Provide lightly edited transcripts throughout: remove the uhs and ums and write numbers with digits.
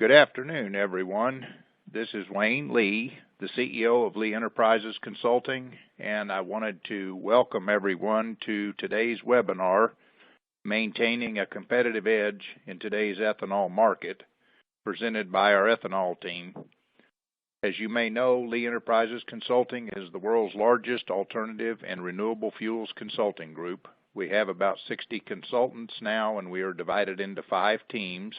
Good afternoon, everyone. This is Wayne Lee, the CEO of Lee Enterprises Consulting, and I wanted to welcome everyone to today's webinar, Maintaining a Competitive Edge in Today's Ethanol Market, presented by our ethanol team. As you may know, Lee Enterprises Consulting is the world's largest alternative and renewable fuels consulting group. We have about 60 consultants now, and we are divided into 5 teams: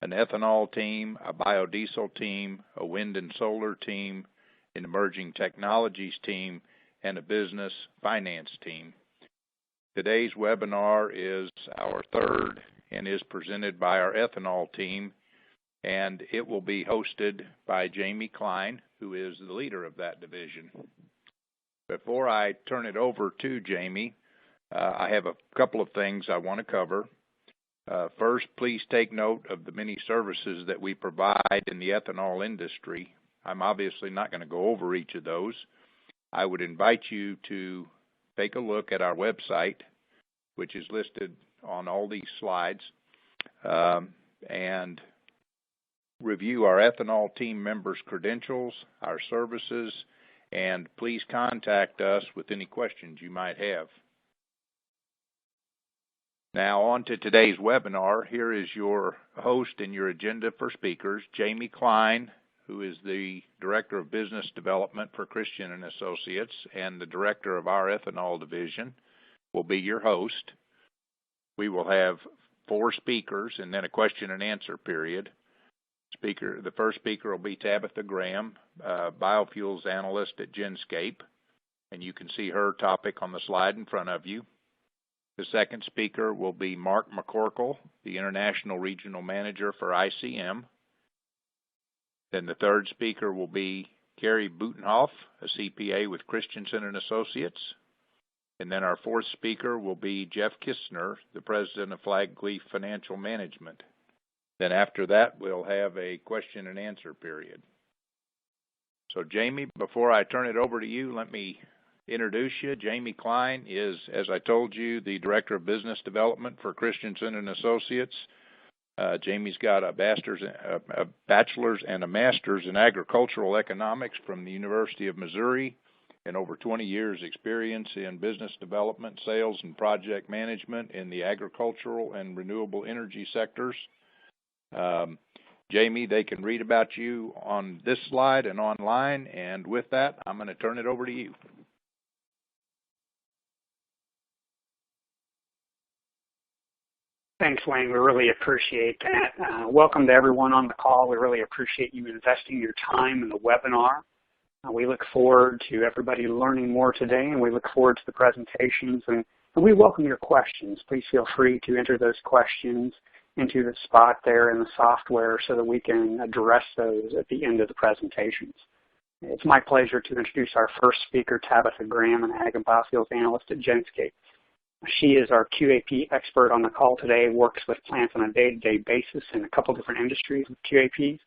an ethanol team, a biodiesel team, a wind and solar team, an emerging technologies team, and a business finance team. Today's webinar is our third and is presented by our ethanol team, and it will be hosted by Jamie Klein, who is the leader of that division. Before I turn it over to Jamie, I have a couple of things I want to cover. First, please take note of the many services that we provide in the ethanol industry. I'm obviously not going to go over each of those. I would invite you to take a look at our website, which is listed on all these slides, and review our ethanol team members' credentials, our services, and please contact us with any questions you might have. Now on to today's webinar. Here is your host and your agenda for speakers. Jamie Klein, who is the Director of Business Development for Christian & Associates and the Director of our ethanol division, will be your host. We will have 4 speakers and then a question and answer period. The first speaker will be Tabitha Graham, biofuels analyst at Genscape, and you can see her topic on the slide in front of you. The second speaker will be Mark McCorkle, the International Regional Manager for ICM. Then the third speaker will be Carrie Butenhoff, a CPA with Christensen & Associates. And then our fourth speaker will be Jeff Kistner, the President of Flagleaf Financial Management. Then after that, we'll have a question and answer period. So Jamie, before I turn it over to you, let me introduce you. Jamie Klein is, as I told you, the Director of Business Development for Christensen & Associates. Jamie's got a bachelor's and a master's in agricultural economics from the University of Missouri and over 20 years experience in business development, sales, and project management in the agricultural and renewable energy sectors. Jamie, they can read about you on this slide and online, and with that, I'm going to turn it over to you. Thanks, Wayne. We really appreciate that. Welcome to everyone on the call. We really appreciate you investing your time in the webinar. We look forward to everybody learning more today, and we look forward to the presentations, and we welcome your questions. Please feel free to enter those questions into the spot there in the software so that we can address those at the end of the presentations. It's my pleasure to introduce our first speaker, Tabitha Graham, an Ag and Biofuels Analyst at Genscape. She is our QAP expert on the call today, works with plants on a day-to-day basis in a couple different industries with QAPs,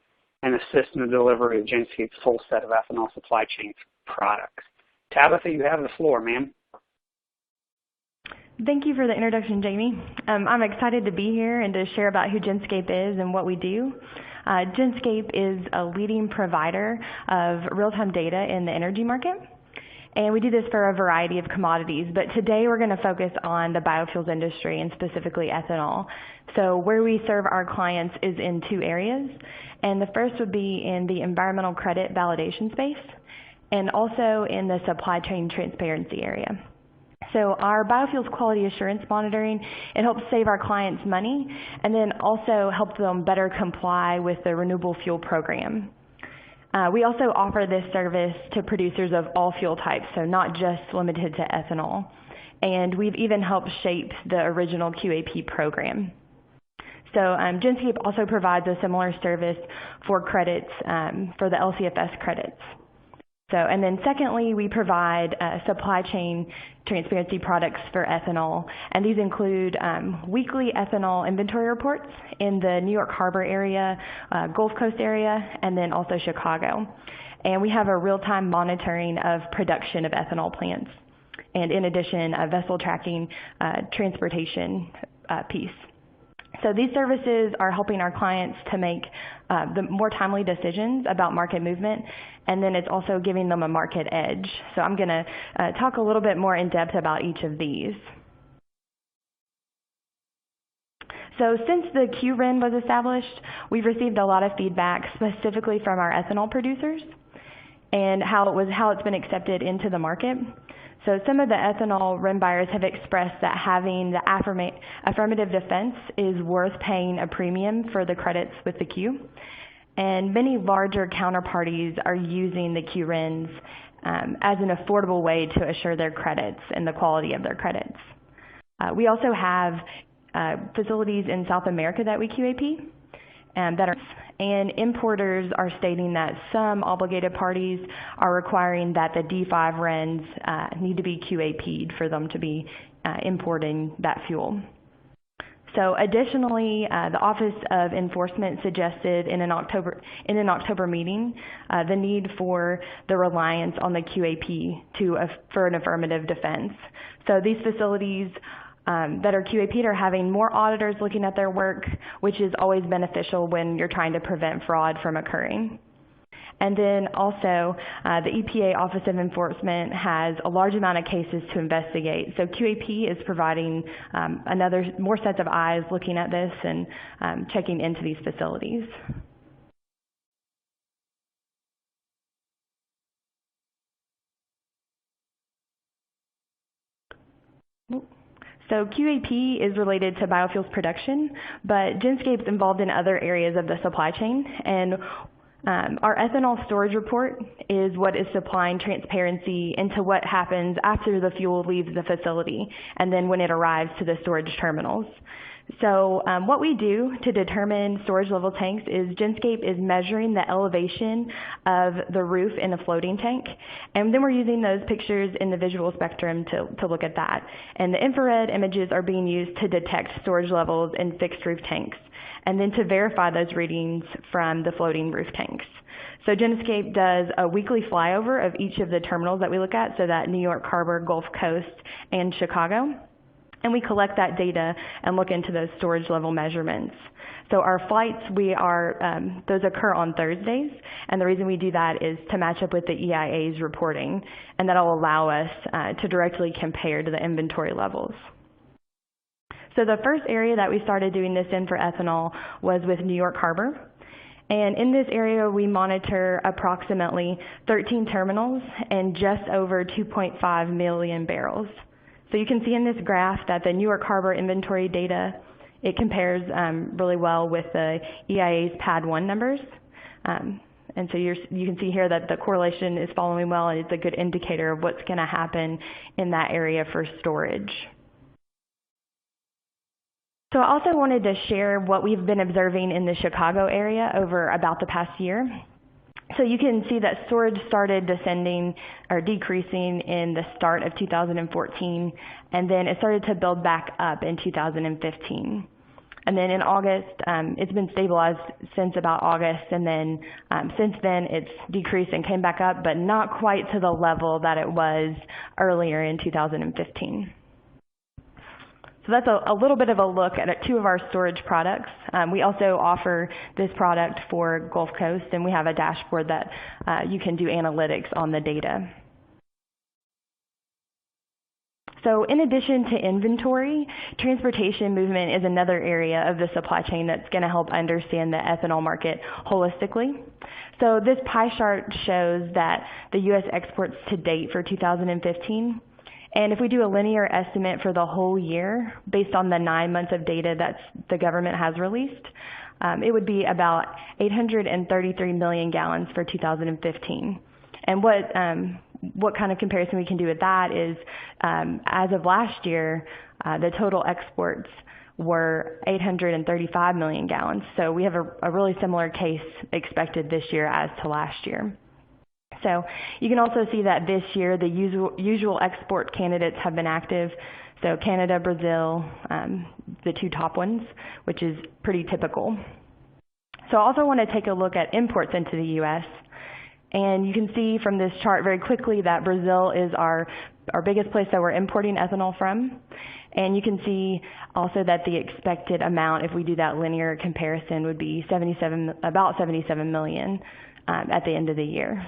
and assists in the delivery of Genscape's full set of ethanol supply chain products. Tabitha, you have the floor, ma'am. Thank you for the introduction, Jamie. I'm excited to be here and to share about who Genscape is and what we do. Genscape is a leading provider of real-time data in the energy market. And we do this for a variety of commodities, but today we're going to focus on the biofuels industry and specifically ethanol. So where we serve our clients is in 2 areas, and the first would be in the environmental credit validation space and also in the supply chain transparency area. So our biofuels quality assurance monitoring, it helps save our clients money and then also helps them better comply with the renewable fuel program. We also offer this service to producers of all fuel types, so not just limited to ethanol. And we've even helped shape the original QAP program. So Genscape also provides a similar service for credits, for the LCFS credits. So, and then secondly, we provide supply chain transparency products for ethanol, and these include weekly ethanol inventory reports in the New York Harbor area, Gulf Coast area, and then also Chicago. And we have a real-time monitoring of production of ethanol plants, and in addition, a vessel tracking transportation piece. So these services are helping our clients to make the more timely decisions about market movement, and then it's also giving them a market edge. So I'm going to talk a little bit more in depth about each of these. So since the QRIN was established, we've received a lot of feedback specifically from our ethanol producers and how it's been accepted into the market. So some of the ethanol RIN buyers have expressed that having the affirmative defense is worth paying a premium for the credits with the Q. And many larger counterparties are using the QRINs as an affordable way to assure their credits and the quality of their credits. We also have facilities in South America that we QAP, and importers are stating that some obligated parties are requiring that the D5 RINs need to be QAP'd for them to be importing that fuel. So additionally, the Office of Enforcement suggested in an October meeting the need for the reliance on the QAP for an affirmative defense. So these facilities that are QAP'd are having more auditors looking at their work, which is always beneficial when you're trying to prevent fraud from occurring. And then also, the EPA Office of Enforcement has a large amount of cases to investigate. So QAP is providing more sets of eyes looking at this and checking into these facilities. So QAP is related to biofuels production, but Genscape's involved in other areas of the supply chain, and our ethanol storage report is what is supplying transparency into what happens after the fuel leaves the facility and then when it arrives to the storage terminals. So what we do to determine storage level tanks is Genscape is measuring the elevation of the roof in a floating tank, and then we're using those pictures in the visual spectrum to look at that. And the infrared images are being used to detect storage levels in fixed roof tanks, and then to verify those readings from the floating roof tanks. So Genscape does a weekly flyover of each of the terminals that we look at, so that New York Harbor, Gulf Coast, and Chicago. And we collect that data and look into those storage level measurements. So our flights, those occur on Thursdays, and the reason we do that is to match up with the EIA's reporting, and that'll allow us to directly compare to the inventory levels. So the first area that we started doing this in for ethanol was with New York Harbor. And in this area, we monitor approximately 13 terminals and just over 2.5 million barrels. So you can see in this graph that the New York Harbor inventory data, it compares really well with the EIA's PAD 1 numbers. And so you can see here that the correlation is following well, and it's a good indicator of what's going to happen in that area for storage. So I also wanted to share what we've been observing in the Chicago area over about the past year. So you can see that storage started descending or decreasing in the start of 2014, and then it started to build back up in 2015. And then in August, it's been stabilized since about August, and then since then it's decreased and came back up, but not quite to the level that it was earlier in 2015. So that's a little bit of a look at two of our storage products. We also offer this product for Gulf Coast, and we have a dashboard that you can do analytics on the data. So in addition to inventory, transportation movement is another area of the supply chain that's going to help understand the ethanol market holistically. So this pie chart shows that the U.S. exports to date for 2015. And if we do a linear estimate for the whole year, based on the 9 months of data that the government has released, it would be about 833 million gallons for 2015. And what kind of comparison we can do with that is, as of last year, the total exports were 835 million gallons. So we have a really similar case expected this year as to last year. So you can also see that this year the usual export candidates have been active. So Canada, Brazil, the two top ones, which is pretty typical. So I also want to take a look at imports into the U.S. And you can see from this chart very quickly that Brazil is our biggest place that we're importing ethanol from. And you can see also that the expected amount, if we do that linear comparison, would be about 77 million at the end of the year.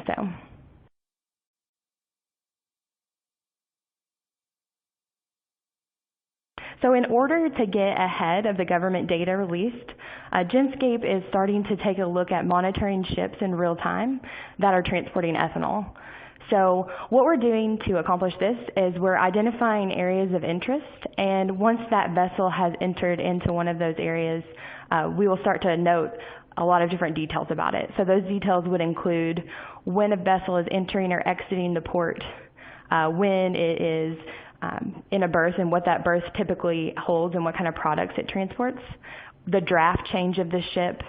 So in order to get ahead of the government data released, Genscape is starting to take a look at monitoring ships in real time that are transporting ethanol. So what we're doing to accomplish this is we're identifying areas of interest, and once that vessel has entered into one of those areas, we will start to note a lot of different details about it. So those details would include when a vessel is entering or exiting the port, when it is in a berth and what that berth typically holds and what kind of products it transports, the draft change of the ship,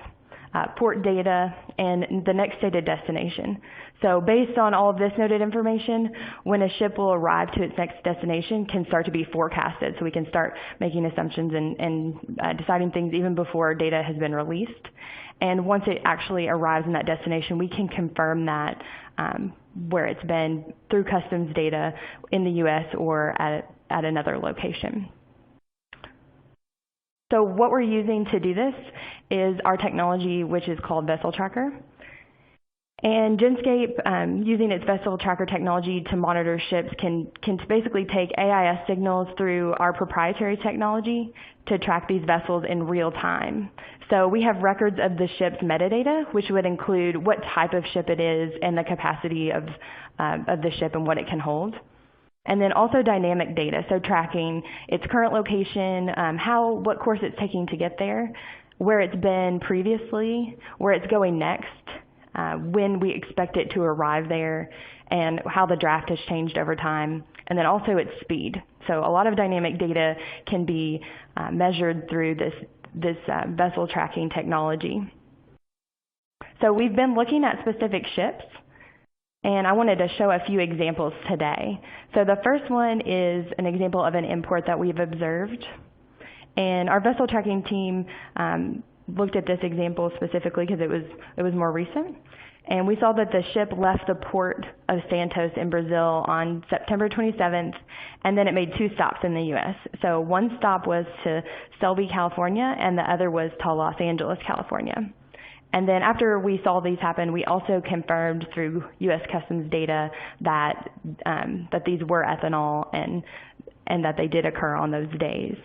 port data, and the next stated destination. So based on all of this noted information, when a ship will arrive to its next destination can start to be forecasted, so we can start making assumptions and deciding things even before data has been released. And once it actually arrives in that destination, we can confirm that where it's been through customs data in the U.S. or at another location. So what we're using to do this is our technology, which is called Vessel Tracker. And Genscape, using its Vessel Tracker technology to monitor ships, can basically take AIS signals through our proprietary technology to track these vessels in real time. So we have records of the ship's metadata, which would include what type of ship it is and the capacity of the ship and what it can hold. And then also dynamic data, so tracking its current location, what course it's taking to get there, where it's been previously, where it's going next, when we expect it to arrive there, and how the draft has changed over time, and then also its speed. So a lot of dynamic data can be measured through this vessel tracking technology. So we've been looking at specific ships, and I wanted to show a few examples today. So the first one is an example of an import that we've observed. And our vessel tracking team looked at this example specifically because it was more recent. And we saw that the ship left the port of Santos in Brazil on September 27th, and then it made 2 stops in the U.S. So one stop was to Selby, California, and the other was to Los Angeles, California. And then after we saw these happen, we also confirmed through U.S. Customs data that these were ethanol and that they did occur on those days.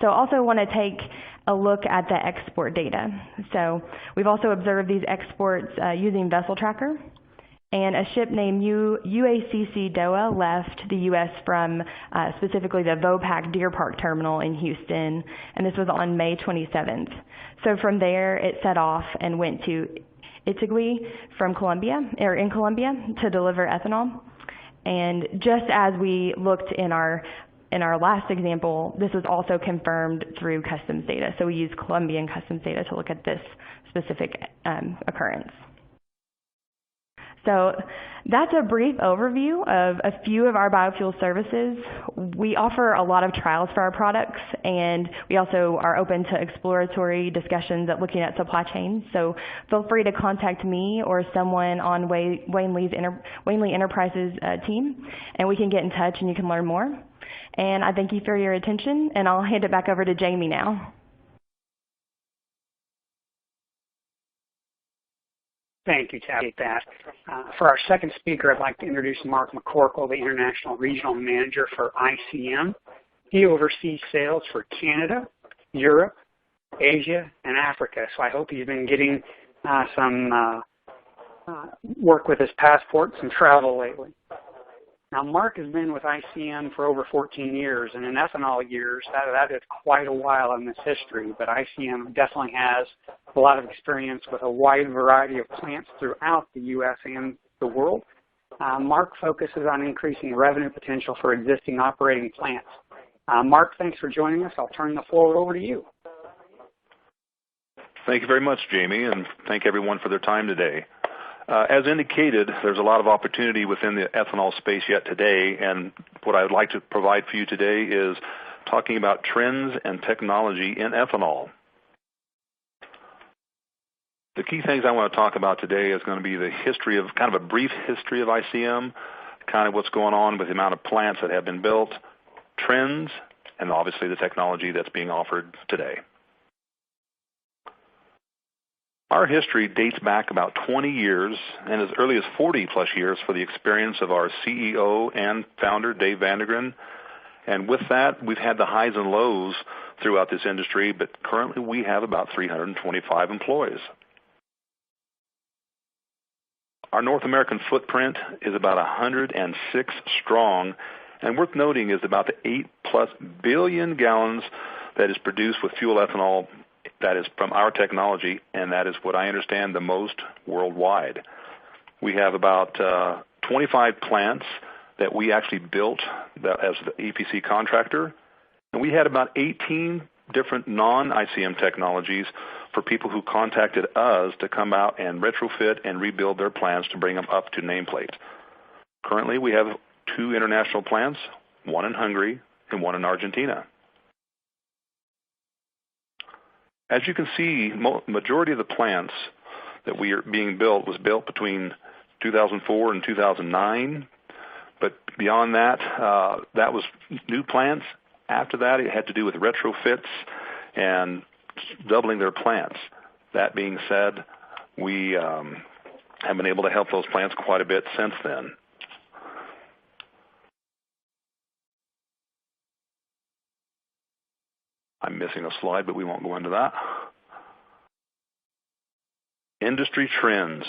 So I also want to take a look at the export data. So we've also observed these exports using Vessel Tracker. And a ship named UACC Doa left the U.S. from specifically the Vopak Deer Park Terminal in Houston, and this was on May 27th. So from there, it set off and went to Itagüí in Colombia, to deliver ethanol. And just as we looked in our last example, this was also confirmed through customs data. So we used Colombian customs data to look at this specific occurrence. So that's a brief overview of a few of our biofuel services. We offer a lot of trials for our products, and we also are open to exploratory discussions at looking at supply chains. So feel free to contact me or someone on Wayne Lee Enterprises team, and we can get in touch and you can learn more. And I thank you for your attention, and I'll hand it back over to Jamie now. Thank you, Tabby. For our second speaker, I'd like to introduce Mark McCorkle, the International Regional Manager for ICM. He oversees sales for Canada, Europe, Asia, and Africa. So I hope he's been getting some work with his passport, some travel lately. Now, Mark has been with ICM for over 14 years, and in ethanol years, that is quite a while in this history, but ICM definitely has a lot of experience with a wide variety of plants throughout the U.S. and the world. Mark focuses on increasing revenue potential for existing operating plants. Mark, thanks for joining us. I'll turn the floor over to you. Thank you very much, Jamie, and thank everyone for their time today. As indicated, there's a lot of opportunity within the ethanol space yet today, and what I would like to provide for you today is talking about trends and technology in ethanol. The key things I want to talk about today is going to be the history of, kind of a brief history of ICM, kind of what's going on with the amount of plants that have been built, trends, and obviously the technology that's being offered today. Our history dates back about 20 years and as early as 40 plus years for the experience of our CEO and founder, Dave Vandergren. And with that, we've had the highs and lows throughout this industry, but currently we have about 325 employees. Our North American footprint is about 106 strong, and worth noting is about the 8+ billion gallons that is produced with fuel ethanol that is from our technology, and that is what I understand the most worldwide. We have about 25 plants that we actually built as the EPC contractor, and we had about 18 different non-ICM technologies for people who contacted us to come out and retrofit and rebuild their plants to bring them up to nameplate. Currently, we have 2 international plants, one in Hungary and one in Argentina. As you can see, majority of the plants that we are being built was built between 2004 and 2009. But beyond that, that was new plants. After that, it had to do with retrofits and doubling their plants. That being said, we have been able to help those plants quite a bit since then. I'm missing a slide, but we won't go into that. Industry trends.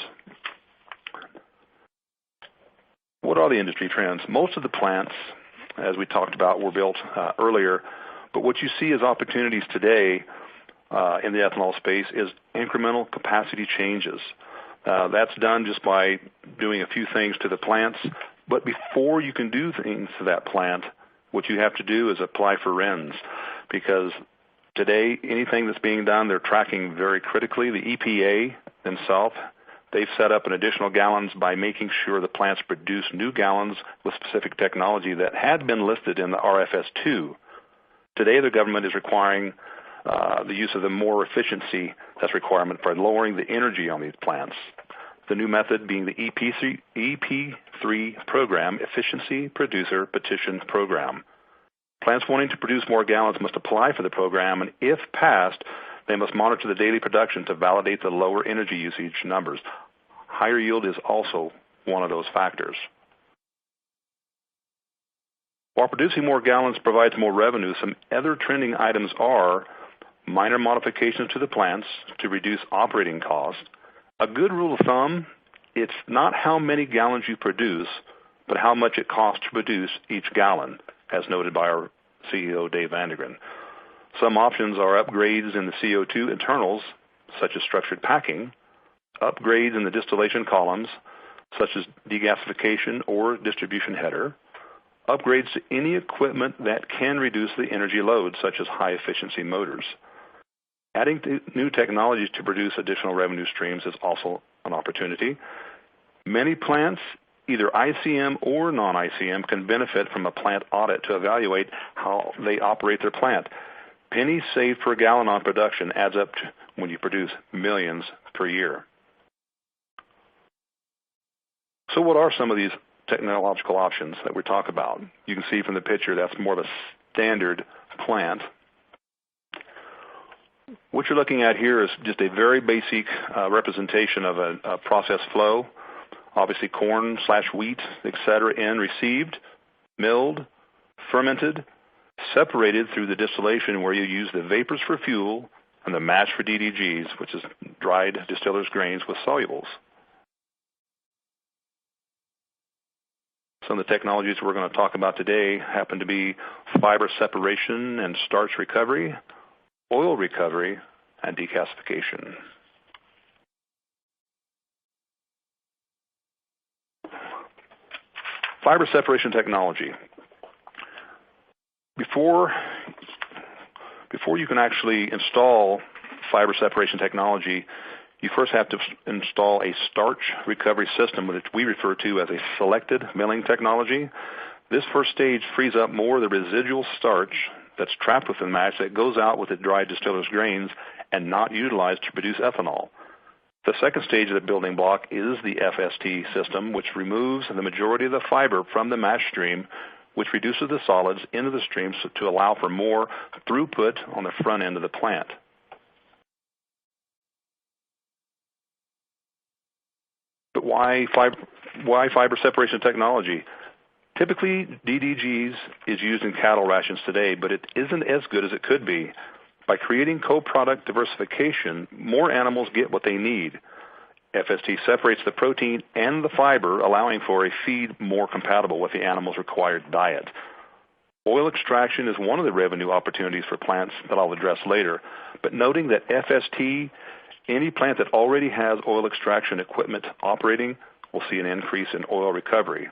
What are the industry trends? Most of the plants, as we talked about, were built earlier, but what you see as opportunities today in the ethanol space is incremental capacity changes. That's done just by doing a few things to the plants, but before you can do things to that plant, what you have to do is apply for RINs, because today anything that's being done, they're tracking very critically. The EPA themselves, they've set up an additional gallons by making sure the plants produce new gallons with specific technology that had been listed in the RFS2. Today, the government is requiring the use of the more efficiency that's requirement for lowering the energy on these plants. The new method being the EP3 program, Efficiency Producer Petition Program. Plants wanting to produce more gallons must apply for the program, and if passed, they must monitor the daily production to validate the lower energy usage numbers. Higher yield is also one of those factors. While producing more gallons provides more revenue, some other trending items are minor modifications to the plants to reduce operating costs. A good rule of thumb, it's not how many gallons you produce, but how much it costs to produce each gallon, as noted by our CEO, Dave Vandergren. Some options are upgrades in the CO2 internals, such as structured packing, upgrades in the distillation columns, such as degasification or distribution header, upgrades to any equipment that can reduce the energy load, such as high-efficiency motors. Adding new technologies to produce additional revenue streams is also an opportunity. Many plants, either ICM or non-ICM, can benefit from a plant audit to evaluate how they operate their plant. Pennies saved per gallon on production adds up to when you produce millions per year. So what are some of these technological options that we talk about? You can see from the picture that's more of a standard plant. What you're looking at here is just a very basic representation of a process flow. Obviously corn/wheat, etc., in received, milled, fermented, separated through the distillation where you use the vapors for fuel and the mash for DDGs, which is dried distillers' grains with solubles. Some of the technologies we're going to talk about today happen to be fiber separation and starch recovery, oil recovery, and decasification. Fiber separation technology. Before you can actually install fiber separation technology, you first have to install a starch recovery system, which we refer to as a selected milling technology. This first stage frees up more of the residual starch that's trapped within the mash that goes out with the dried distiller's grains and not utilized to produce ethanol. The second stage of the building block is the FST system, which removes the majority of the fiber from the mash stream, which reduces the solids into the stream to allow for more throughput on the front end of the plant. But why fiber separation technology? Typically, DDGs is used in cattle rations today, but it isn't as good as it could be. By creating co-product diversification, more animals get what they need. FST separates the protein and the fiber, allowing for a feed more compatible with the animal's required diet. Oil extraction is one of the revenue opportunities for plants that I'll address later, but noting that FST, any plant that already has oil extraction equipment operating, will see an increase in oil recovery.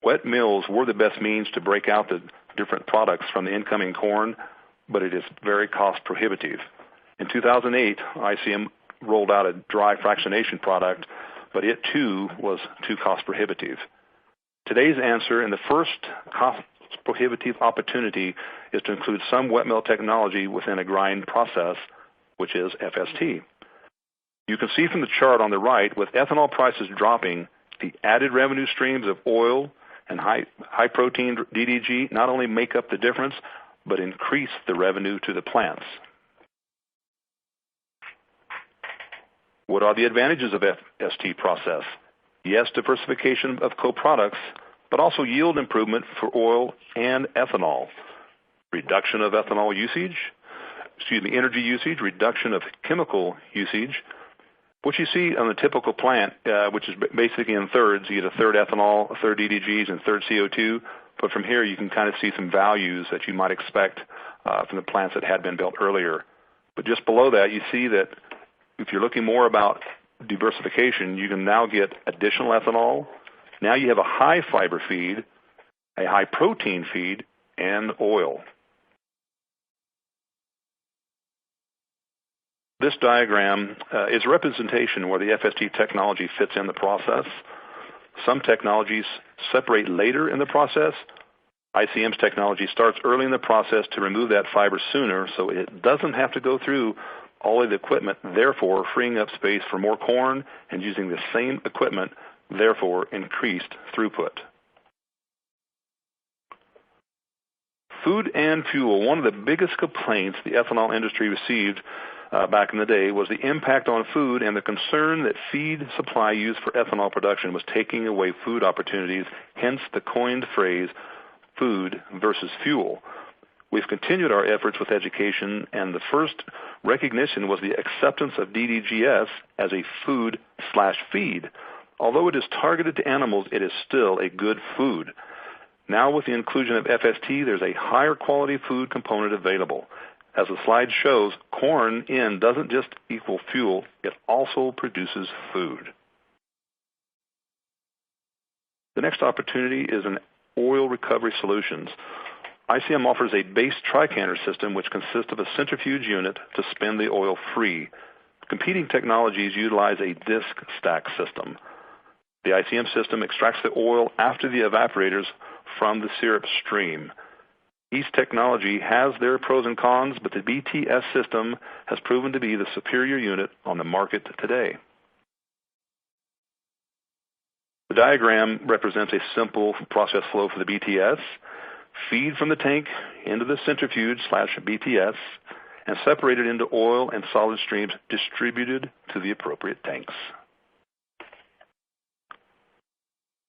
Wet mills were the best means to break out the different products from the incoming corn, but it is very cost prohibitive. In 2008, ICM rolled out a dry fractionation product, but it too was too cost prohibitive. Today's answer and the first cost prohibitive opportunity is to include some wet mill technology within a grind process, which is FST. You can see from the chart on the right, with ethanol prices dropping, the added revenue streams of oil and high protein DDG not only make up the difference, but increase the revenue to the plants. What are the advantages of FST process? Yes, diversification of co-products, but also yield improvement for oil and ethanol. Reduction of ethanol usage, energy usage, reduction of chemical usage. What you see on the typical plant, which is basically in thirds, you get a third ethanol, a third DDGs, and a third CO2. But from here, you can kind of see some values that you might expect from the plants that had been built earlier. But just below that, you see that if you're looking more about diversification, you can now get additional ethanol. Now you have a high fiber feed, a high protein feed, and oil. This diagram is a representation where the FST technology fits in the process. Some technologies separate later in the process. ICM's technology starts early in the process to remove that fiber sooner, so it doesn't have to go through all of the equipment, therefore freeing up space for more corn and using the same equipment, therefore increased throughput. Food and fuel. One of the biggest complaints the ethanol industry received back in the day was the impact on food and the concern that feed supply used for ethanol production was taking away food opportunities, hence the coined phrase, food versus fuel. We've continued our efforts with education, and the first recognition was the acceptance of DDGS as a food/feed. Although it is targeted to animals, it is still a good food. Now with the inclusion of FST, there's a higher quality food component available. As the slide shows, corn in doesn't just equal fuel, it also produces food. The next opportunity is in oil recovery solutions. ICM offers a base tricanter system which consists of a centrifuge unit to spin the oil free. Competing technologies utilize a disc stack system. The ICM system extracts the oil after the evaporators from the syrup stream. Each technology has their pros and cons, but the BTS system has proven to be the superior unit on the market today. The diagram represents a simple process flow for the BTS. Feed from the tank into the centrifuge/BTS and separated into oil and solid streams distributed to the appropriate tanks.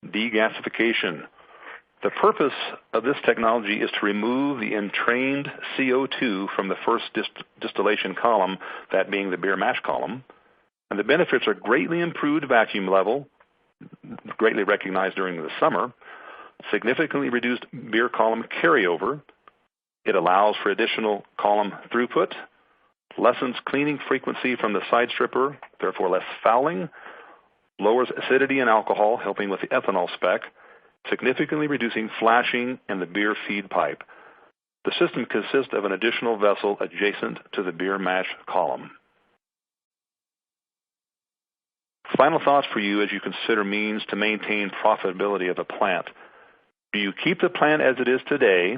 Degasification. The purpose of this technology is to remove the entrained CO2 from the first distillation column, that being the beer mash column. And the benefits are greatly improved vacuum level, greatly recognized during the summer, significantly reduced beer column carryover. It allows for additional column throughput, lessens cleaning frequency from the side stripper, therefore less fouling, lowers acidity and alcohol, helping with the ethanol spec, significantly reducing flashing in the beer feed pipe. The system consists of an additional vessel adjacent to the beer mash column. Final thoughts for you as you consider means to maintain profitability of a plant. Do you keep the plant as it is today,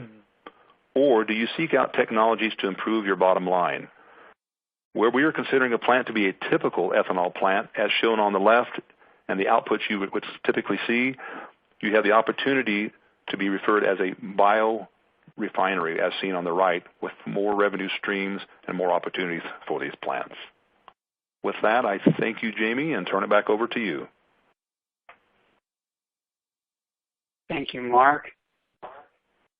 or do you seek out technologies to improve your bottom line? Where we are considering a plant to be a typical ethanol plant, as shown on the left, and the outputs you would typically see, you have the opportunity to be referred as a biorefinery, as seen on the right, with more revenue streams and more opportunities for these plants. With that, I thank you, Jamie, and turn it back over to you. Thank you, Mark.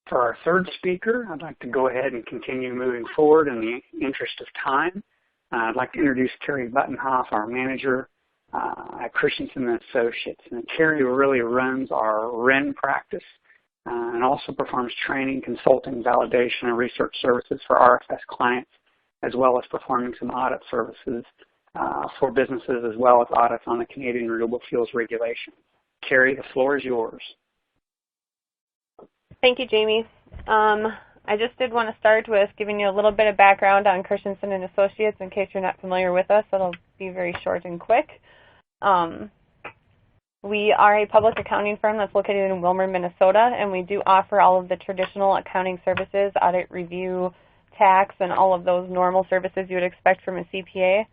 For our third speaker, I'd like to go ahead and continue moving forward in the interest of time. I'd like to introduce Carrie Buttonhoff, our manager at Christensen & Associates. And Carrie really runs our RIN practice and also performs training, consulting, validation, and research services for RFS clients, as well as performing some audit services for businesses, as well as audits on the Canadian Renewable Fuels Regulation. Carrie, the floor is yours. Thank you, Jamie. I just did want to start with giving you a little bit of background on Christensen & Associates in case you're not familiar with us. It'll be very short and quick. We are a public accounting firm that's located in Willmar, Minnesota, and we do offer all of the traditional accounting services, audit, review, tax, and all of those normal services you would expect from a CPA.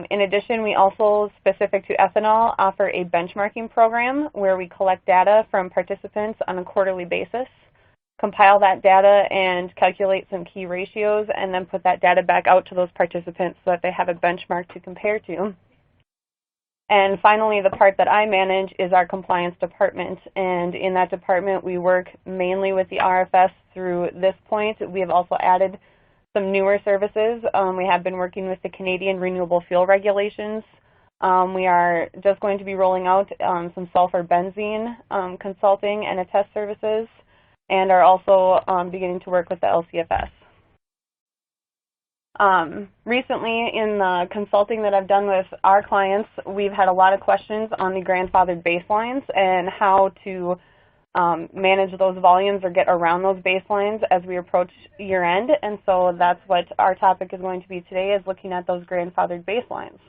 In addition, we also, specific to ethanol, offer a benchmarking program where we collect data from participants on a quarterly basis, compile that data and calculate some key ratios, and then put that data back out to those participants so that they have a benchmark to compare to. And finally, the part that I manage is our compliance department, and in that department we work mainly with the RFS through this point. We have also added some newer services. We have been working with the Canadian Renewable Fuel Regulations. We are just going to be rolling out some sulfur benzene consulting and attest services, and are also beginning to work with the LCFS. Recently, in the consulting that I've done with our clients, we've had a lot of questions on the grandfathered baselines and how to manage those volumes or get around those baselines as we approach year end. And so that's what our topic is going to be today, is looking at those grandfathered baselines.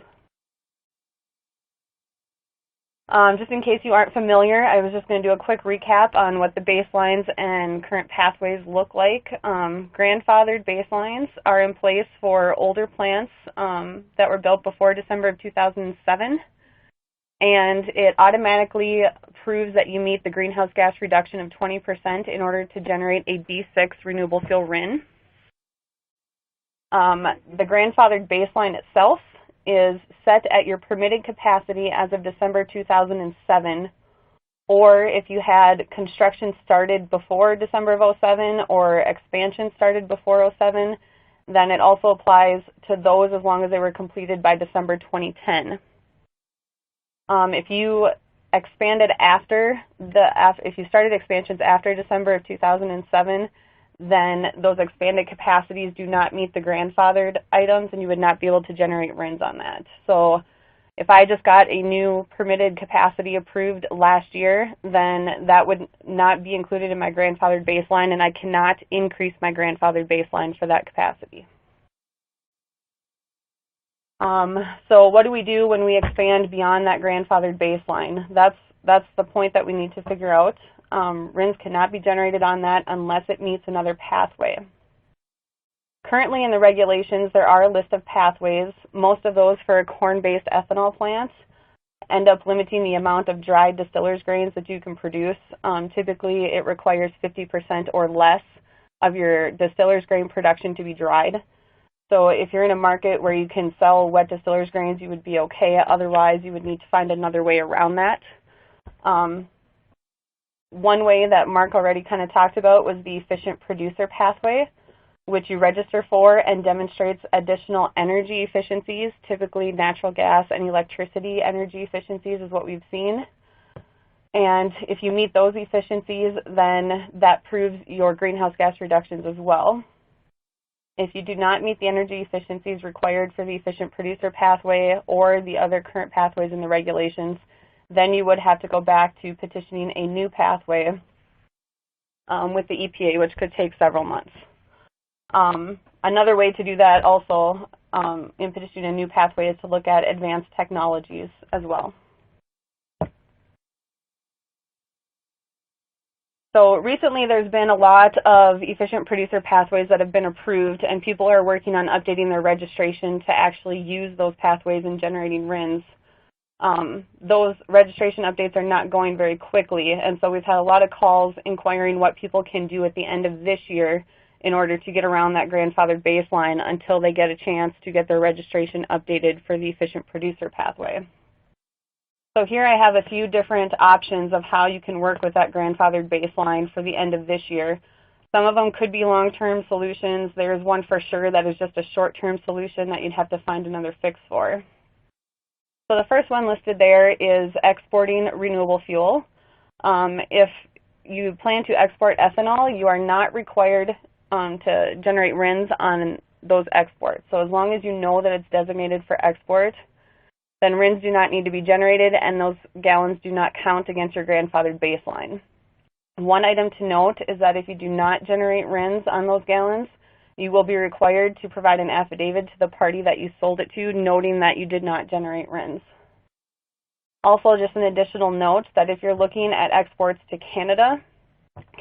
Just in case you aren't familiar, I was just going to do a quick recap on what the baselines and current pathways look like. Grandfathered baselines are in place for older plants that were built before December of 2007. And it automatically proves that you meet the greenhouse gas reduction of 20% in order to generate a B6 renewable fuel RIN. The grandfathered baseline itself is set at your permitted capacity as of December 2007, or if you had construction started before December of 2007 or expansion started before 2007, then it also applies to those as long as they were completed by December 2010. If you expanded if you started expansions after December of 2007, then those expanded capacities do not meet the grandfathered items, and you would not be able to generate RINs on that. So if I just got a new permitted capacity approved last year, then that would not be included in my grandfathered baseline, and I cannot increase my grandfathered baseline for that capacity. So what do we do when we expand beyond that grandfathered baseline? That's the point that we need to figure out. RINs cannot be generated on that unless it meets another pathway. Currently in the regulations, there are a list of pathways. Most of those for a corn-based ethanol plant end up limiting the amount of dried distillers grains that you can produce. Typically, it requires 50% or less of your distillers grain production to be dried. So if you're in a market where you can sell wet distillers grains, you would be okay. Otherwise, you would need to find another way around that. One way that Mark already kind of talked about was the efficient producer pathway, which you register for and demonstrates additional energy efficiencies. Typically, natural gas and electricity energy efficiencies is what we've seen. And if you meet those efficiencies, then that proves your greenhouse gas reductions as well. If you do not meet the energy efficiencies required for the efficient producer pathway or the other current pathways in the regulations, then you would have to go back to petitioning a new pathway with the EPA, which could take several months. Another way to do that also in petitioning a new pathway is to look at advanced technologies as well. So recently there's been a lot of efficient producer pathways that have been approved, and people are working on updating their registration to actually use those pathways in generating RINs. Those registration updates are not going very quickly, and so we've had a lot of calls inquiring what people can do at the end of this year in order to get around that grandfathered baseline until they get a chance to get their registration updated for the efficient producer pathway. So here I have a few different options of how you can work with that grandfathered baseline for the end of this year. Some of them could be long-term solutions. There's one for sure that is just a short-term solution that you'd have to find another fix for. So the first one listed there is exporting renewable fuel. If you plan to export ethanol, you are not required to generate RINs on those exports. So as long as you know that it's designated for export, then RINs do not need to be generated and those gallons do not count against your grandfathered baseline. One item to note is that if you do not generate RINs on those gallons, you will be required to provide an affidavit to the party that you sold it to, noting that you did not generate RINs. Also, just an additional note that if you're looking at exports to Canada,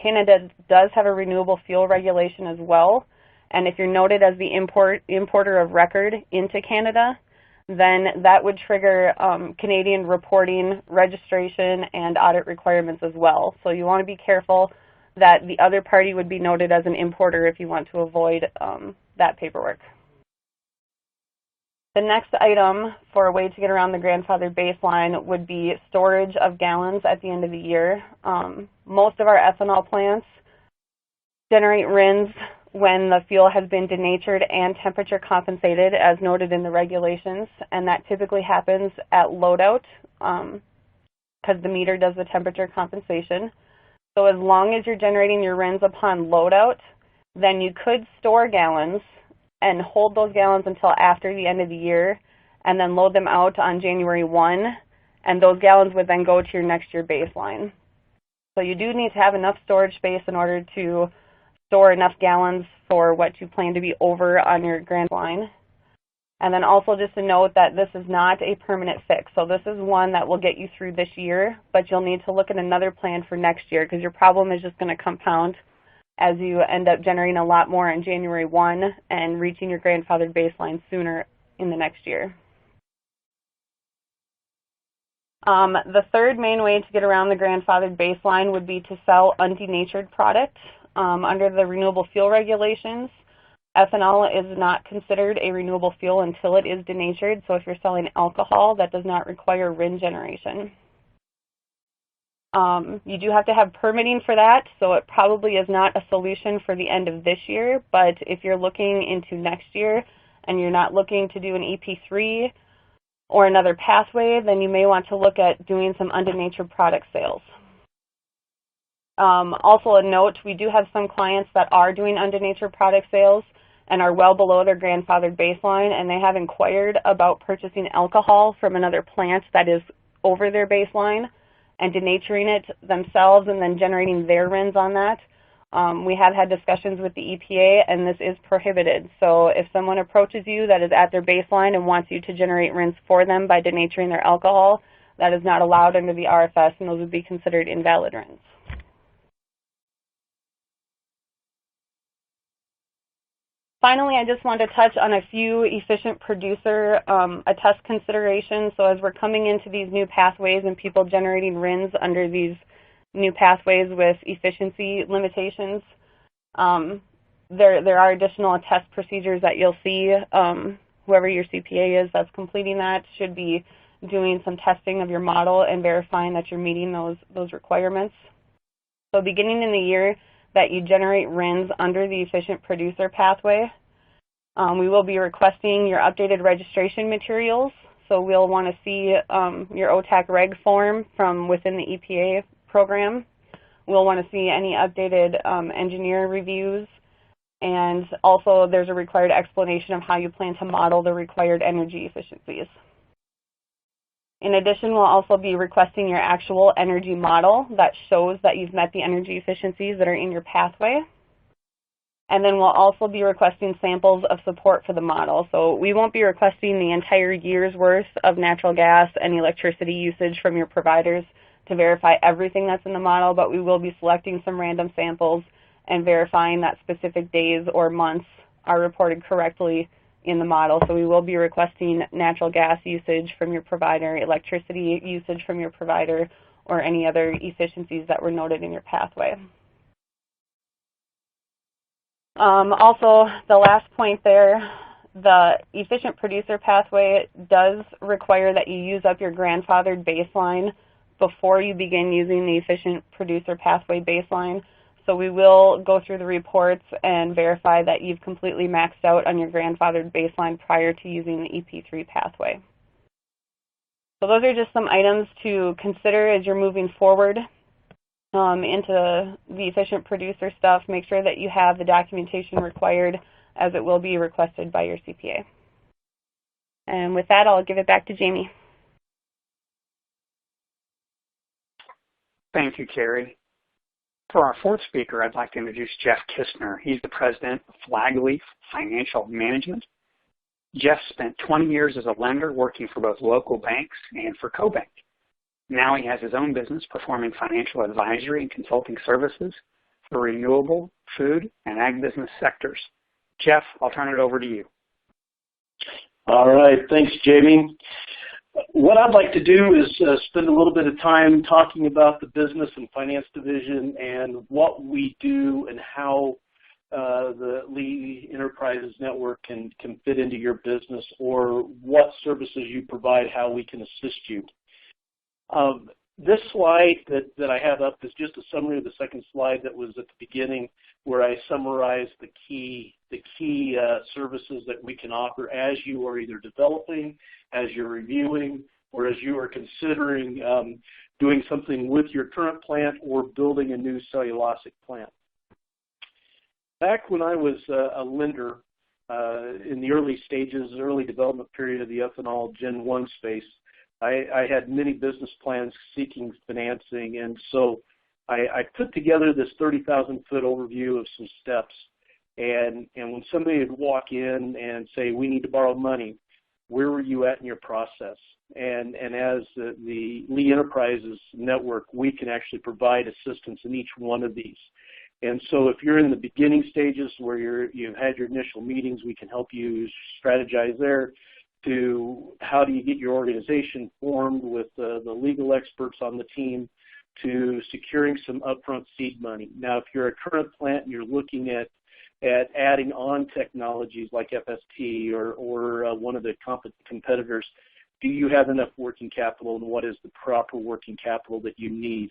Canada does have a renewable fuel regulation as well, and if you're noted as the importer of record into Canada, then that would trigger Canadian reporting, registration, and audit requirements as well. So you want to be careful that the other party would be noted as an importer if you want to avoid that paperwork. The next item for a way to get around the grandfathered baseline would be storage of gallons at the end of the year. Most of our ethanol plants generate RINs when the fuel has been denatured and temperature compensated as noted in the regulations, and that typically happens at loadout because the meter does the temperature compensation. So as long as you're generating your RINs upon loadout, then you could store gallons and hold those gallons until after the end of the year and then load them out on January 1, and those gallons would then go to your next year baseline. So you do need to have enough storage space in order to store enough gallons for what you plan to be over on your grand line. And then also just to note that this is not a permanent fix. So this is one that will get you through this year, but you'll need to look at another plan for next year because your problem is just going to compound as you end up generating a lot more on January 1 and reaching your grandfathered baseline sooner in the next year. The third main way to get around the grandfathered baseline would be to sell undenatured product. Under the renewable fuel regulations, ethanol is not considered a renewable fuel until it is denatured. So if you're selling alcohol, that does not require RIN generation. You do have to have permitting for that, so it probably is not a solution for the end of this year. But if you're looking into next year and you're not looking to do an EP3 or another pathway, then you may want to look at doing some undenatured product sales. Also a note, we do have some clients that are doing undenatured product sales and are well below their grandfathered baseline, and they have inquired about purchasing alcohol from another plant that is over their baseline and denaturing it themselves and then generating their RINs on that. We have had discussions with the EPA, and this is prohibited. So if someone approaches you that is at their baseline and wants you to generate RINs for them by denaturing their alcohol, that is not allowed under the RFS, and those would be considered invalid RINs. Finally, I just want to touch on a few efficient producer attest considerations. So as we're coming into these new pathways and people generating RINs under these new pathways with efficiency limitations, there are additional attest procedures that you'll see. Whoever your CPA is that's completing that should be doing some testing of your model and verifying that you're meeting those requirements. So beginning in the year that you generate RINs under the efficient producer pathway, we will be requesting your updated registration materials. So we'll want to see your OTAC reg form from within the EPA program. We'll want to see any updated engineer reviews, and also there's a required explanation of how you plan to model the required energy efficiencies. In addition, we'll also be requesting your actual energy model that shows that you've met the energy efficiencies that are in your pathway. And then we'll also be requesting samples of support for the model. So we won't be requesting the entire year's worth of natural gas and electricity usage from your providers to verify everything that's in the model, but we will be selecting some random samples and verifying that specific days or months are reported correctly in the model. So we will be requesting natural gas usage from your provider, electricity usage from your provider, or any other efficiencies that were noted in your pathway. Also, the last point there, the efficient producer pathway does require that you use up your grandfathered baseline before you begin using the efficient producer pathway baseline. So we will go through the reports and verify that you've completely maxed out on your grandfathered baseline prior to using the EP3 pathway. So those are just some items to consider as you're moving forward into the efficient producer stuff. Make sure that you have the documentation required, as it will be requested by your CPA. And with that, I'll give it back to Jamie. Thank you, Carrie. For our fourth speaker, I'd like to introduce Jeff Kistner. He's the president of Flagleaf Financial Management. Jeff spent 20 years as a lender working for both local banks and for CoBank. Now he has his own business performing financial advisory and consulting services for renewable, food, and ag business sectors. Jeff, I'll turn it over to you. All right, thanks, Jamie. What I'd like to do is spend a little bit of time talking about the business and finance division and what we do and how the Lee Enterprises Network can fit into your business, or what services you provide, how we can assist you. This slide that I have up is just a summary of the second slide that was at the beginning, where I summarized the key services that we can offer as you are either developing, as you're reviewing, or as you are considering doing something with your current plant or building a new cellulosic plant. Back when I was a lender in the early stages, early development period of the ethanol Gen 1 space, I had many business plans seeking financing, and so I put together this 30,000-foot overview of some steps. And when somebody would walk in and say, we need to borrow money, where were you at in your process? And as the Lee Enterprises Network, we can actually provide assistance in each one of these. And so if you're in the beginning stages where you've had your initial meetings, we can help you strategize there, to how do you get your organization formed with the legal experts on the team, to securing some upfront seed money. Now, if you're a current plant and you're looking at adding on technologies like FST or one of the competitors, do you have enough working capital, and what is the proper working capital that you need?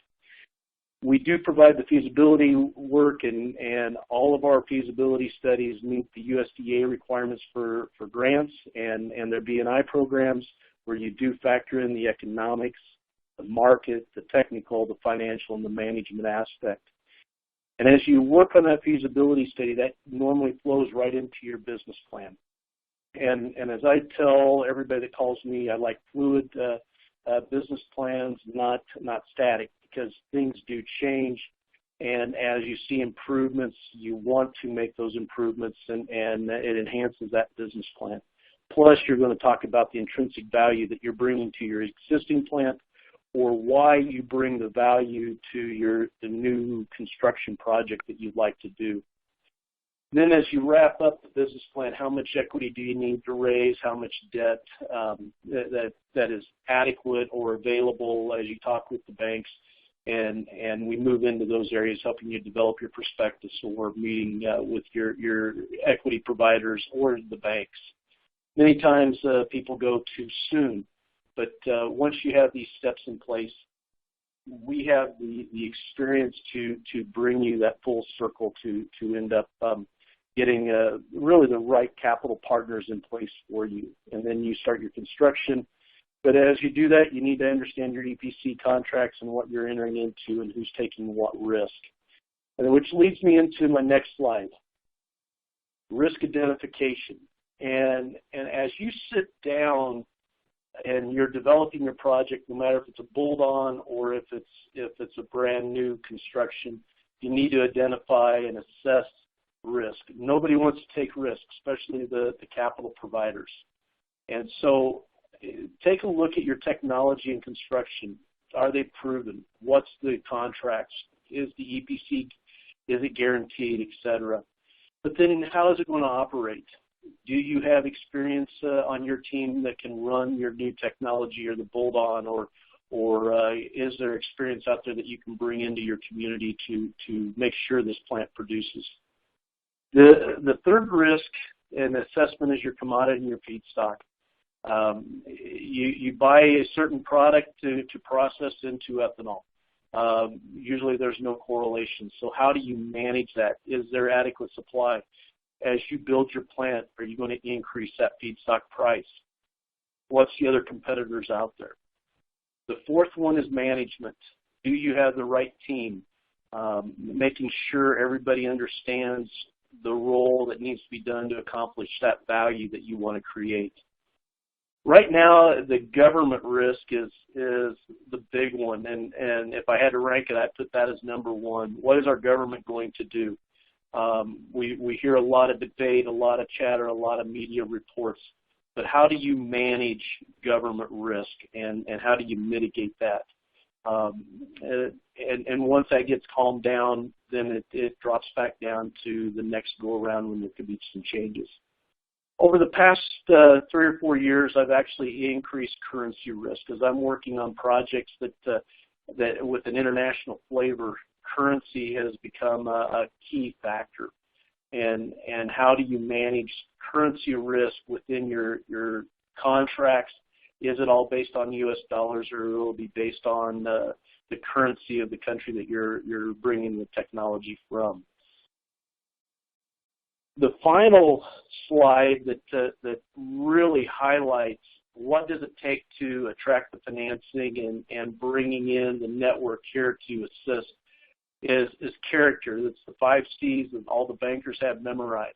We do provide the feasibility work, and all of our feasibility studies meet the USDA requirements for grants and their B&I programs, where you do factor in the economics, the market, the technical, the financial, and the management aspect. And as you work on that feasibility study, that normally flows right into your business plan. And as I tell everybody that calls me, I like fluid business plans, not static, because things do change. And as you see improvements, you want to make those improvements, and it enhances that business plan. Plus, you're going to talk about the intrinsic value that you're bringing to your existing plant, or why you bring the value to the new construction project that you'd like to do. Then as you wrap up the business plan, how much equity do you need to raise, how much debt that is adequate or available as you talk with the banks, and we move into those areas, helping you develop your prospectus or meeting with your equity providers or the banks. Many times people go too soon, but once you have these steps in place, we have the experience to bring you that full circle to end up getting really the right capital partners in place for you. And then you start your construction. But as you do that, you need to understand your EPC contracts and what you're entering into and who's taking what risk. And which leads me into my next slide, risk identification. And as you sit down and you're developing your project, no matter if it's a bolt-on or if it's a brand new construction, you need to identify and assess risk. Nobody wants to take risk, especially the capital providers. And so take a look at your technology and construction. Are they proven? What's the contracts? Is the EPC, is it guaranteed, et cetera? But then how is it going to operate? Do you have experience on your team that can run your new technology or the bolt-on, or is there experience out there that you can bring into your community to make sure this plant produces? The third risk and assessment is your commodity and your feedstock. You buy a certain product to process into ethanol. Usually there's no correlation. So how do you manage that? Is there adequate supply? As you build your plant, are you going to increase that feedstock price? What's the other competitors out there? The fourth one is management. Do you have the right team? Making sure everybody understands the role that needs to be done to accomplish that value that you want to create. Right now, the government risk is the big one, and if I had to rank it, I'd put that as number one. What is our government going to do? We hear a lot of debate, a lot of chatter, a lot of media reports, but how do you manage government risk, and how do you mitigate that? And once that gets calmed down, then it drops back down to the next go-around when there could be some changes. Over the past 3 or 4 years, I've actually increased currency risk as I'm working on projects that with an international flavor, currency has become a key factor. And how do you manage currency risk within your contracts? Is it all based on U.S. dollars, or will it be based on the currency of the country that you're bringing the technology from? The final slide that really highlights what does it take to attract the financing and bringing in the network here to assist is character. That's the 5 C's that all the bankers have memorized.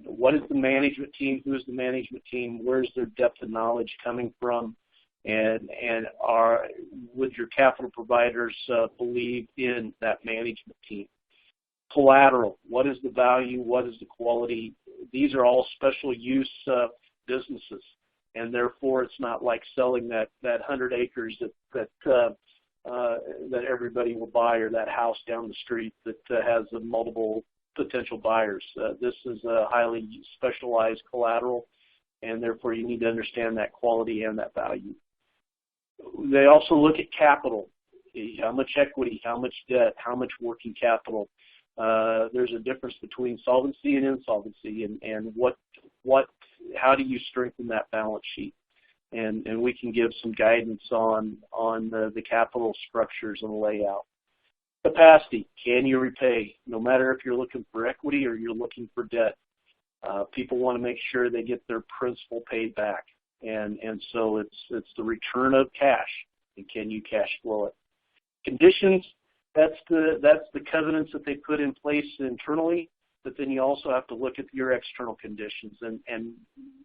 What is the management team? Who is the management team? Where's their depth of knowledge coming from? And would your capital providers believe in that management team? Collateral, what is the value, what is the quality? These are all special use businesses, and therefore it's not like selling that 100 acres that everybody will buy, or that house down the street that has multiple potential buyers. This is a highly specialized collateral, and therefore you need to understand that quality and that value. They also look at capital, how much equity, how much debt, how much working capital. There's a difference between solvency and insolvency, and how do you strengthen that balance sheet? And we can give some guidance on the capital structures and layout. Capacity, can you repay? No matter if you're looking for equity or you're looking for debt, people want to make sure they get their principal paid back, and so it's the return of cash, and can you cash flow it? Conditions. That's the covenants that they put in place internally, but then you also have to look at your external conditions, and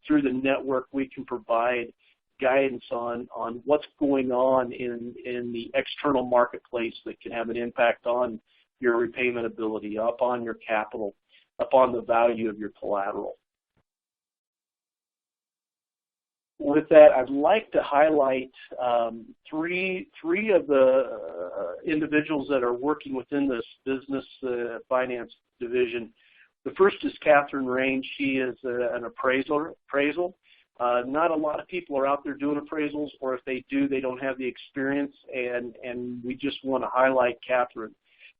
through the network we can provide guidance on what's going on in the external marketplace that can have an impact on your repayment ability, upon your capital, upon the value of your collateral. With that, I'd like to highlight three of the individuals that are working within this business finance division. The first is Catherine Rain. She is an appraisal. Not a lot of people are out there doing appraisals, or if they do, they don't have the experience, and we just want to highlight Catherine.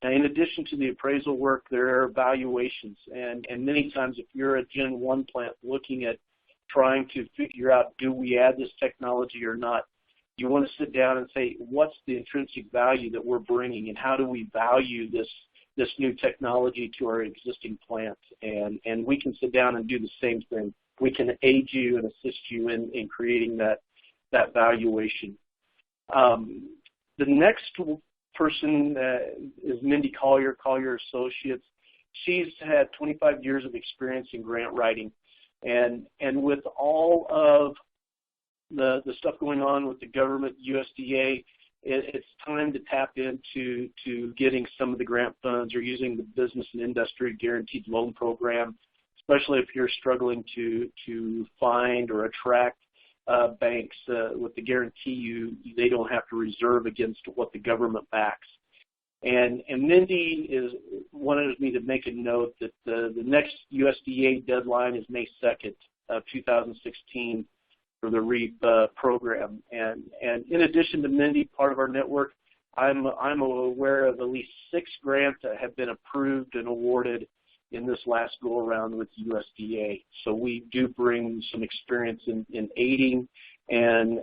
Now, in addition to the appraisal work, there are evaluations, and many times if you're a Gen 1 plant looking at trying to figure out, do we add this technology or not, you want to sit down and say, what's the intrinsic value that we're bringing, and how do we value this new technology to our existing plants? And we can sit down and do the same thing. We can aid you and assist you in creating that valuation. The next person is Mindy Collier Associates. She's had 25 years of experience in grant writing. And with all of the stuff going on with the government, USDA, it's time to tap into getting some of the grant funds, or using the business and industry guaranteed loan program, especially if you're struggling to find or attract banks with the guarantee they don't have to reserve against what the government backs. And Mindy wanted me to make a note that the next USDA deadline is May 2nd of 2016 for the REAP program. And in addition to Mindy, part of our network, I'm aware of at least 6 grants that have been approved and awarded in this last go-around with USDA. So we do bring some experience in aiding and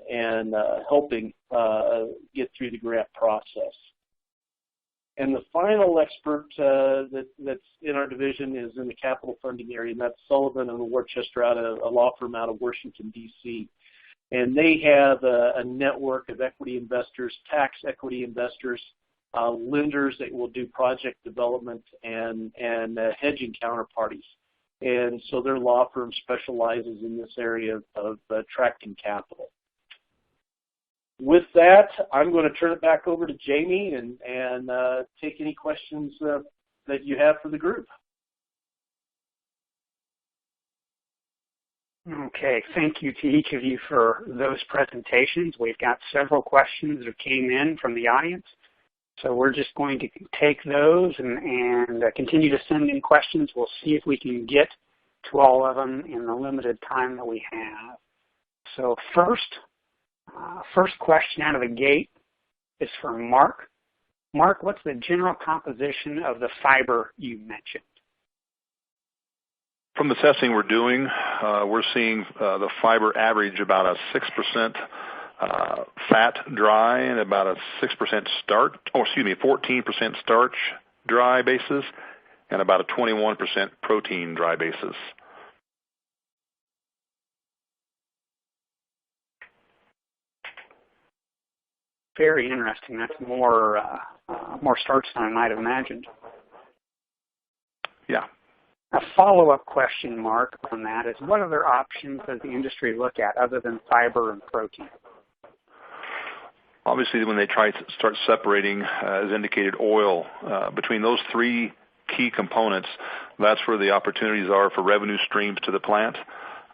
helping get through the grant process. And the final expert that's in our division is in the capital funding area, and that's Sullivan and Worcester, a law firm out of Washington, D.C. And they have a network of equity investors, tax equity investors, lenders that will do project development, and hedging counterparties. And so their law firm specializes in this area of attracting capital. With that, I'm going to turn it back over to Jamie and take any questions that you have for the group. Okay, thank you to each of you for those presentations. We've got several questions that came in from the audience. So we're just going to take those and continue to send in questions. We'll see if we can get to all of them in the limited time that we have. So first question out of the gate is for Mark. Mark, what's the general composition of the fiber you mentioned? From the testing we're doing, we're seeing the fiber average about a 6% fat dry and about a 6% starch, 14% starch dry basis, and about a 21% protein dry basis. Very interesting. That's more starch than I might have imagined. Yeah. A follow-up question, Mark, on that is, what other options does the industry look at other than fiber and protein? Obviously, when they try to start separating, as indicated, oil, between those 3 key components, that's where the opportunities are for revenue streams to the plant.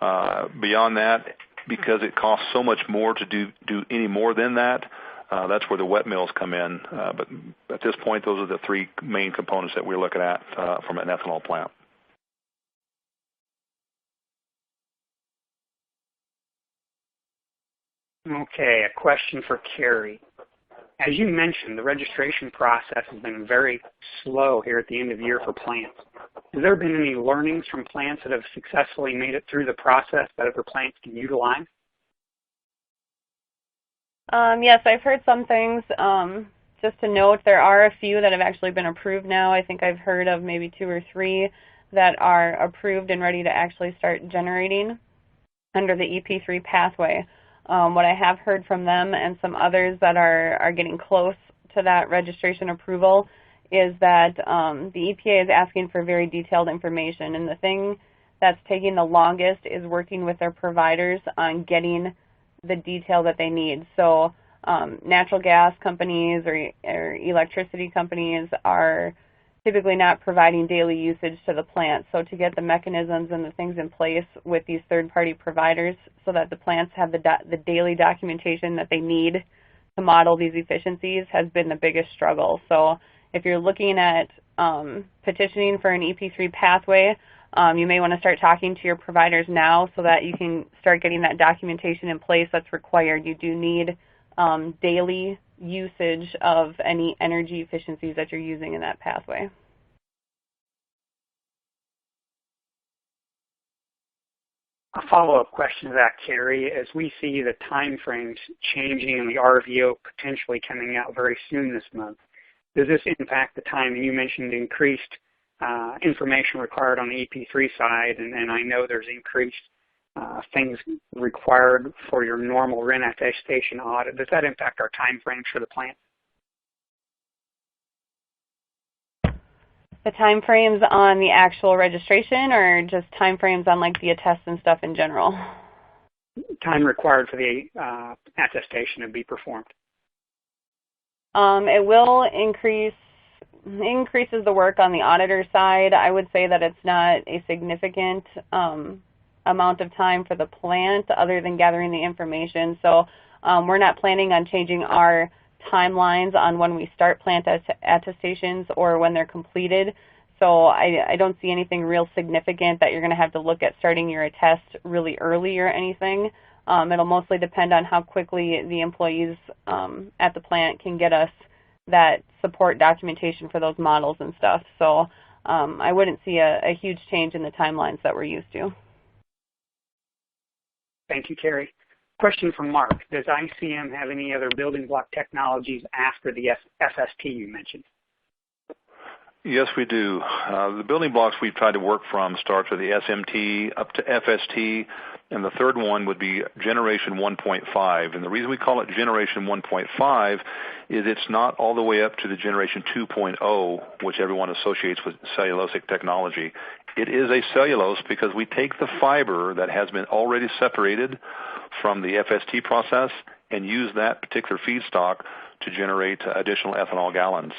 Beyond that, because it costs so much more to do any more than that, that's where the wet mills come in. But at this point, those are the 3 main components that we're looking at from an ethanol plant. Okay, a question for Carrie. As you mentioned, the registration process has been very slow here at the end of the year for plants. Has there been any learnings from plants that have successfully made it through the process that other plants can utilize? Yes, I've heard some things. Just to note, there are a few that have actually been approved now. I think I've heard of maybe 2 or 3 that are approved and ready to actually start generating under the EP3 pathway. What I have heard from them and some others that are getting close to that registration approval is that the EPA is asking for very detailed information, and the thing that's taking the longest is working with their providers on getting the detail that they need. So natural gas companies or electricity companies are typically not providing daily usage to the plant. So to get the mechanisms and the things in place with these third-party providers so that the plants have the daily documentation that they need to model these efficiencies has been the biggest struggle. So if you're looking at petitioning for an EP3 pathway, you may want to start talking to your providers now so that you can start getting that documentation in place that's required. You do need daily usage of any energy efficiencies that you're using in that pathway. A follow-up question to that, Carrie. As we see the time frames changing and the RVO potentially coming out very soon this month, does this impact the time? And you mentioned increased information required on the EP3 side, and I know there's increased things required for your normal RIN attestation audit. Does that impact our time frames for the plant? The time frames on the actual registration, or just time frames on like the attest and stuff in general? Time required for the attestation to be performed. It will increases the work on the auditor side. I would say that it's not a significant amount of time for the plant other than gathering the information. So we're not planning on changing our timelines on when we start plant attestations or when they're completed. So I don't see anything real significant that you're going to have to look at starting your attest really early or anything. It'll mostly depend on how quickly the employees at the plant can get us that support documentation for those models and stuff. So I wouldn't see a huge change in the timelines that we're used to. Thank you, Carrie. Question from Mark. Does ICM have any other building block technologies after the FST you mentioned? Yes, we do. The building blocks we've tried to work from starts with the SMT up to FST, and the third one would be Generation 1.5. And the reason we call it Generation 1.5 is it's not all the way up to the Generation 2.0, which everyone associates with cellulosic technology. It is a cellulose because we take the fiber that has been already separated from the FST process and use that particular feedstock to generate additional ethanol gallons.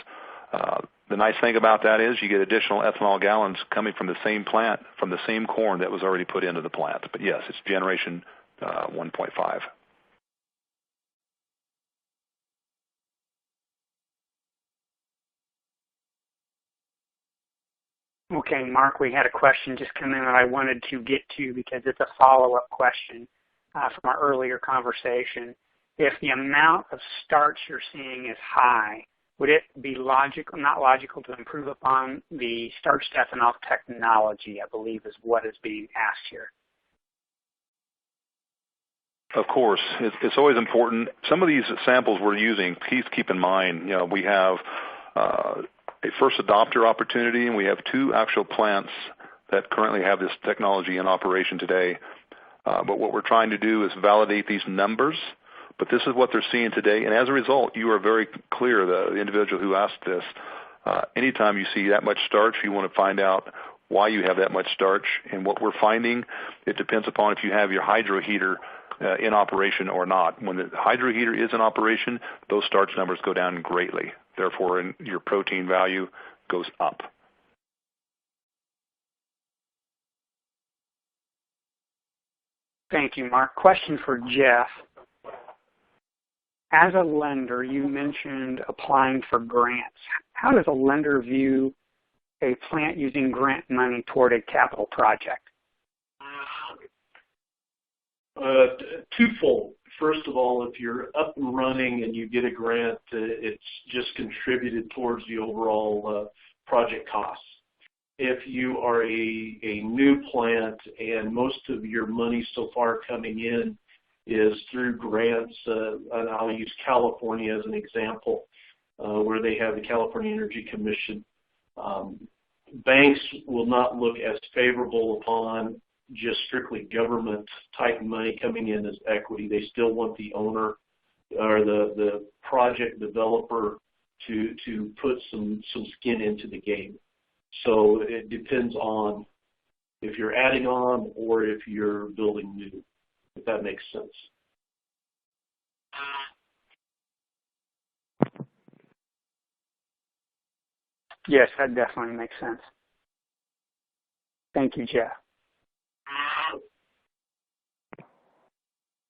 The nice thing about that is you get additional ethanol gallons coming from the same plant, from the same corn that was already put into the plant. But yes, it's Generation 1.5. Okay, Mark, we had a question just come in that I wanted to get to because it's a follow-up question from our earlier conversation. If the amount of starch you're seeing is high, would it be not logical to improve upon the starch to ethanol technology, I believe is what is being asked here? Of course. It's always important. Some of these samples we're using, please keep in mind, we have a first adopter opportunity, and we have 2 actual plants that currently have this technology in operation today. But what we're trying to do is validate these numbers. But this is what they're seeing today, and as a result, you are very clear, the individual who asked this, anytime you see that much starch, you want to find out why you have that much starch. And what we're finding, it depends upon if you have your hydro heater in operation or not. When the hydro heater is in operation, those starch numbers go down greatly. Therefore, your protein value goes up. Thank you, Mark. Question for Jeff. As a lender, you mentioned applying for grants. How does a lender view a plant using grant money toward a capital project? Twofold. First of all, if you're up and running and you get a grant, it's just contributed towards the overall project costs. If you are a new plant and most of your money so far coming in is through grants, and I'll use California as an example, where they have the California Energy Commission. Banks will not look as favorable upon just strictly government type money coming in as equity. They still want the owner or the project developer to put some skin into the game. So it depends on if you're adding on or if you're building new, if that makes sense. Yes, that definitely makes sense. Thank you, Jeff.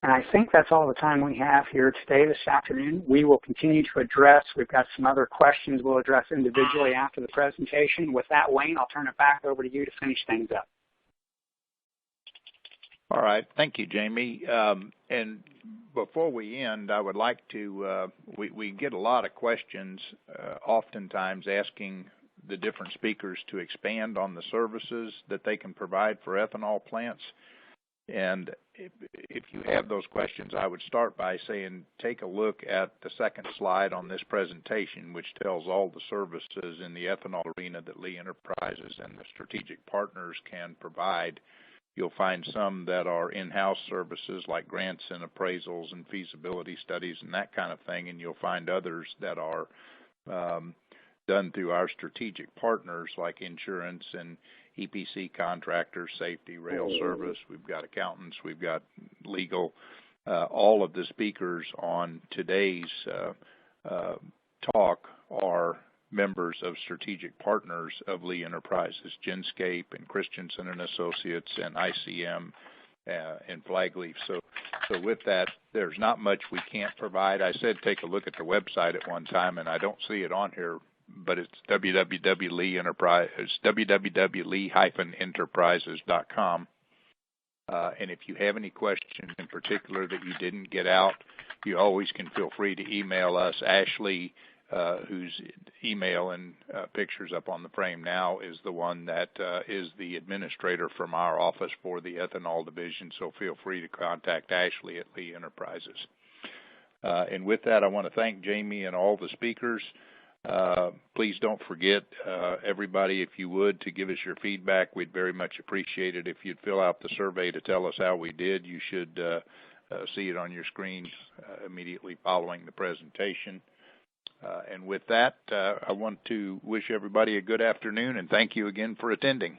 And I think that's all the time we have here today, this afternoon. We will continue to address, we've got some other questions we'll address individually after the presentation. With that, Wayne, I'll turn it back over to you to finish things up. All right. Thank you, Jamie. And before we end, I would like to, we get a lot of questions oftentimes asking the different speakers to expand on the services that they can provide for ethanol plants. And if you have those questions, I would start by saying take a look at the second slide on this presentation, which tells all the services in the ethanol arena that Lee Enterprises and the strategic partners can provide. You'll find some that are in-house services like grants and appraisals and feasibility studies and that kind of thing, and you'll find others that are done through our strategic partners like insurance and EPC contractors, safety, rail service. We've got accountants, we've got legal. All of the speakers on today's talk are members of strategic partners of Lee Enterprises, Genscape and Christensen and Associates and ICM and Flagleaf. So with that, there's not much we can't provide. I said take a look at the website at one time, and I don't see it on here, but it's www.lee-enterprises.com. And if you have any questions in particular that you didn't get out, you always can feel free to email us. Ashley, whose email and pictures up on the frame now, is the one that is the administrator from our office for the ethanol division, so feel free to contact Ashley at Lee Enterprises. And with that, I want to thank Jamie and all the speakers. Please don't forget, everybody, if you would, to give us your feedback. We'd very much appreciate it if you'd fill out the survey to tell us how we did. You should see it on your screen immediately following the presentation. And with that, I want to wish everybody a good afternoon, and thank you again for attending.